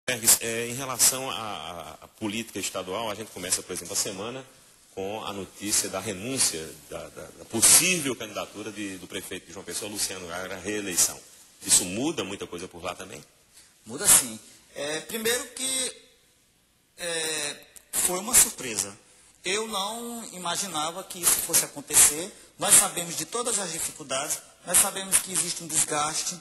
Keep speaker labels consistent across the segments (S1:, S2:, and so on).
S1: Herves, em relação à política estadual, a gente começa, por exemplo, a semana com a notícia da renúncia da possível candidatura do prefeito de João Pessoa, Luciano Agra, à reeleição. Isso muda muita coisa por lá também?
S2: Muda sim. Primeiro que foi uma surpresa. Eu não imaginava que isso fosse acontecer. Nós sabemos de todas as dificuldades, nós sabemos que existe um desgaste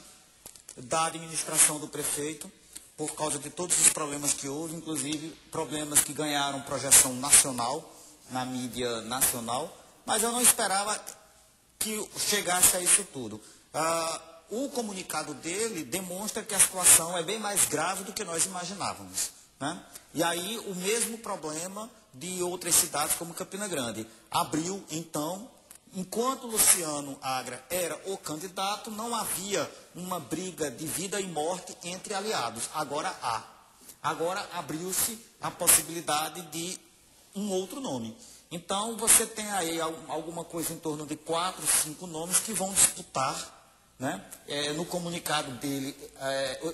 S2: da administração do prefeito, por causa de todos os problemas que houve, inclusive problemas que ganharam projeção nacional, na mídia nacional, mas eu não esperava que chegasse a isso tudo. O comunicado dele demonstra que a situação é bem mais grave do que nós imaginávamos, né? E aí o mesmo problema de outras cidades como Campina Grande. Abriu, então, enquanto Luciano Agra era o candidato, não havia uma briga de vida e morte entre aliados. Agora há. Agora abriu-se a possibilidade de um outro nome. Então, você tem aí alguma coisa em torno de 4, 5 nomes que vão disputar, né? No comunicado dele,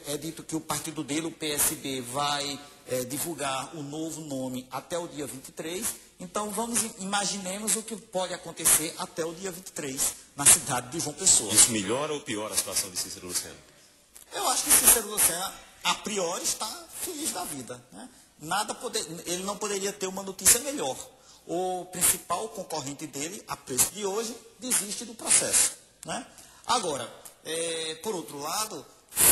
S2: é dito que o partido dele, o PSB, vai divulgar o novo nome até o dia 23. Então, imaginemos o que pode acontecer até o dia 23, na cidade de João Pessoa.
S1: Isso melhora ou piora a situação de Cícero Lucena?
S2: Eu acho que Cícero Lucena, a priori, está feliz da vida, né? Ele não poderia ter uma notícia melhor. O principal concorrente dele, a preço de hoje, desiste do processo, né? Agora, por outro lado,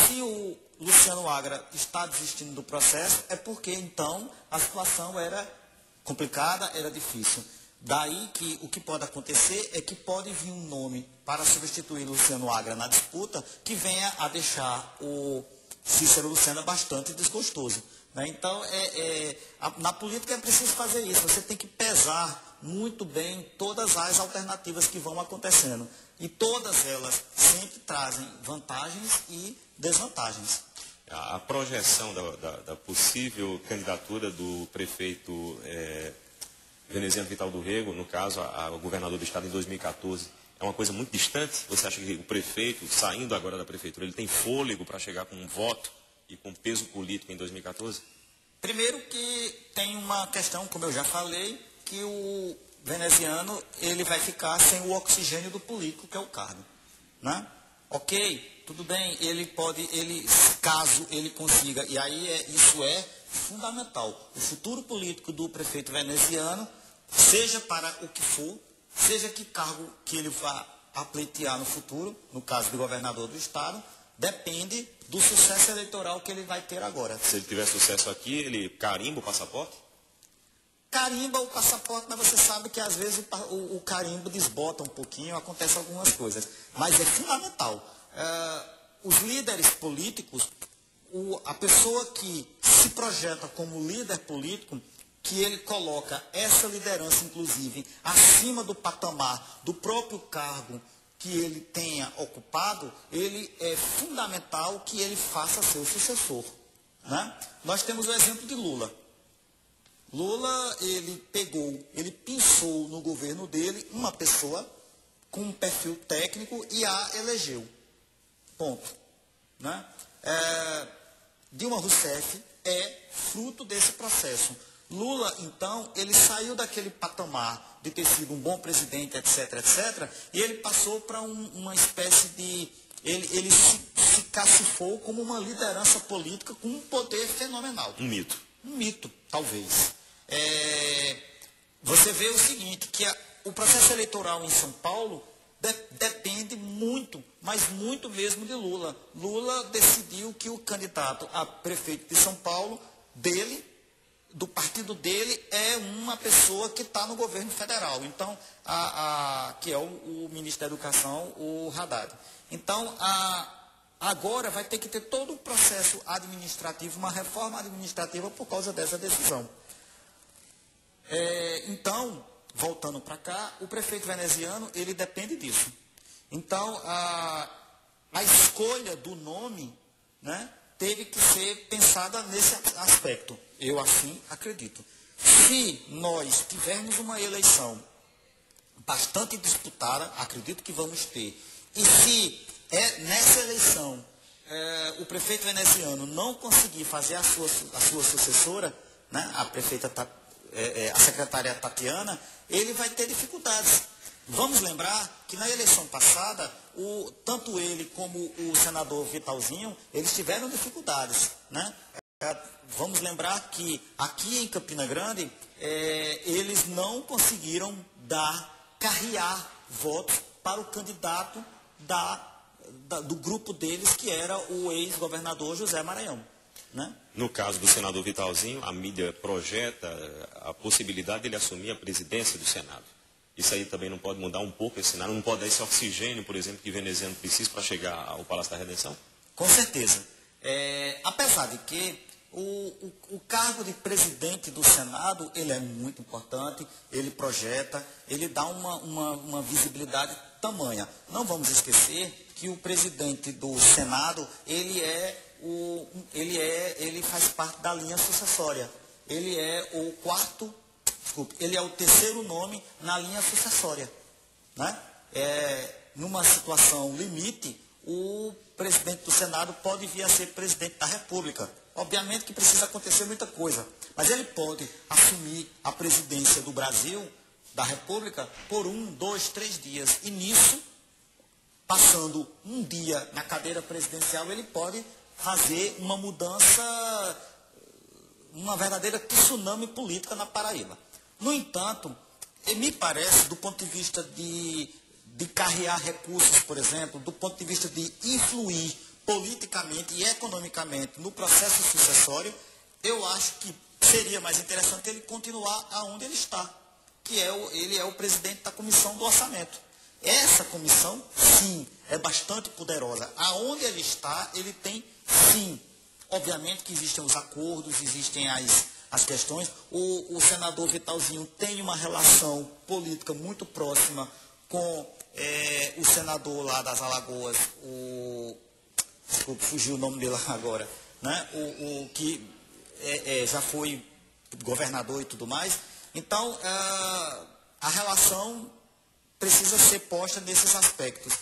S2: se o Luciano Agra está desistindo do processo, é porque, então, a situação era complicada, era difícil. Daí que o que pode acontecer é que pode vir um nome para substituir Luciano Agra na disputa que venha a deixar o Cícero Lucena bastante desgostoso, né? Então, na política é preciso fazer isso. Você tem que pesar muito bem todas as alternativas que vão acontecendo. E todas elas sempre trazem vantagens e desvantagens.
S1: A projeção da possível candidatura do prefeito veneziano Vital do Rego, no caso, ao governador do estado em 2014, é uma coisa muito distante? Você acha que o prefeito, saindo agora da prefeitura, ele tem fôlego para chegar com um voto e com peso político em 2014?
S2: Primeiro que tem uma questão, como eu já falei, que o veneziano ele vai ficar sem o oxigênio do político, que é o cargo, né? Ok, tudo bem, caso ele consiga, e aí isso é fundamental. O futuro político do prefeito veneziano, seja para o que for, seja que cargo que ele vá a pleitear no futuro, no caso do governador do estado, depende do sucesso eleitoral que ele vai ter agora.
S1: Se ele tiver sucesso aqui, ele carimba o passaporte?
S2: Carimba o passaporte, mas você sabe que às vezes o carimbo desbota um pouquinho, acontecem algumas coisas. Mas é fundamental. Os líderes políticos, a pessoa que se projeta como líder político, que ele coloca essa liderança, inclusive, acima do patamar do próprio cargo que ele tenha ocupado, ele é fundamental que ele faça seu sucessor, né? Nós temos o exemplo de Lula. Lula, ele pensou no governo dele uma pessoa com um perfil técnico e a elegeu. Ponto, né? Dilma Rousseff é fruto desse processo. Lula, então, ele saiu daquele patamar de ter sido um bom presidente, etc., etc., e ele passou para uma espécie de... Ele se cacifou como uma liderança política com um poder fenomenal.
S1: Um mito.
S2: Um mito, talvez. Você vê o seguinte, que o processo eleitoral em São Paulo depende muito, mas muito mesmo de Lula. Lula decidiu que o candidato a prefeito de São Paulo, do partido dele, é uma pessoa que está no governo federal. Então, que é o ministro da Educação, o Haddad. Então, agora vai ter que ter todo o processo administrativo, uma reforma administrativa por causa dessa decisão. Então, voltando para cá, o prefeito veneziano, ele depende disso. Então, a escolha do nome, né, teve que ser pensada nesse aspecto. Eu assim acredito. Se nós tivermos uma eleição bastante disputada, acredito que vamos ter. E se nessa eleição o prefeito veneziano não conseguir fazer a sua sucessora, né, a secretária Tatiana, ele vai ter dificuldades. Vamos lembrar que na eleição passada, tanto ele como o senador Vitalzinho, eles tiveram dificuldades, né? Vamos lembrar que aqui em Campina Grande, eles não conseguiram carrear votos para o candidato do grupo deles, que era o ex-governador José Maranhão, né?
S1: No caso do senador Vitalzinho, a mídia projeta a possibilidade de ele assumir a presidência do Senado. Isso aí também não pode mudar um pouco esse cenário? Não pode dar esse oxigênio, por exemplo, que veneziano precisa para chegar ao Palácio da Redenção?
S2: Com certeza. Apesar de que o cargo de presidente do Senado, ele é muito importante, ele projeta, ele dá uma visibilidade tamanha. Não vamos esquecer que o presidente do Senado, ele faz parte da linha sucessória. Ele é o terceiro nome na linha sucessória, né? Numa situação limite, o presidente do Senado pode vir a ser presidente da República. Obviamente que precisa acontecer muita coisa, mas ele pode assumir a presidência do Brasil, da República, por 1, 2, 3 dias. E nisso, passando um dia na cadeira presidencial, ele pode fazer uma mudança, uma verdadeira tsunami política na Paraíba. No entanto, me parece, do ponto de vista de carrear recursos, por exemplo, do ponto de vista de influir politicamente e economicamente no processo sucessório, eu acho que seria mais interessante ele continuar aonde ele está, que ele é o presidente da Comissão do Orçamento. Essa comissão, sim, é bastante poderosa. Aonde ele está, ele tem, sim. Obviamente que existem os acordos, existem as questões. O senador Vitalzinho tem uma relação política muito próxima com o senador lá das Alagoas, desculpe, fugiu o nome dele agora, né? O que já foi governador e tudo mais. Então, a relação precisa ser posta nesses aspectos.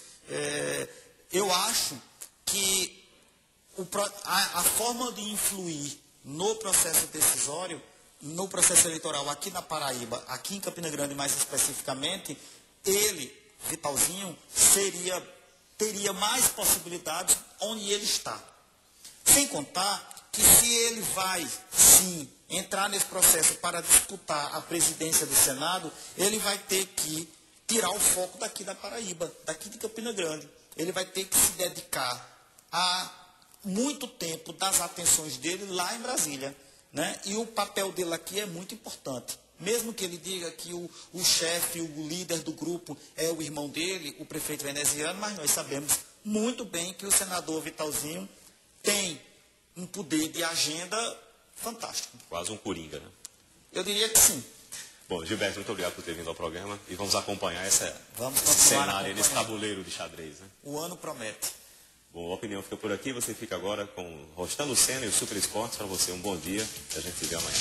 S2: Eu acho que a forma de influir no processo decisório, no processo eleitoral aqui na Paraíba, aqui em Campina Grande mais especificamente, ele, Vitalzinho, teria mais possibilidades onde ele está. Sem contar que se ele vai, sim, entrar nesse processo para disputar a presidência do Senado, ele vai ter que tirar o foco daqui da Paraíba, daqui de Campina Grande. Ele vai ter que se dedicar a muito tempo das atenções dele lá em Brasília, né? E o papel dele aqui é muito importante. Mesmo que ele diga que o chefe, o líder do grupo é o irmão dele, o prefeito veneziano, mas nós sabemos muito bem que o senador Vitalzinho tem um poder de agenda fantástico.
S1: Quase um coringa, né?
S2: Eu diria que sim.
S1: Bom, Gilberto, muito obrigado por ter vindo ao programa e vamos acompanhar esse
S2: cenário,
S1: nesse tabuleiro de xadrez, né?
S2: O ano promete.
S1: Bom, a opinião fica por aqui, você fica agora com Rostando Senna e o Super Esportes. Para você, um bom dia e a gente se vê amanhã.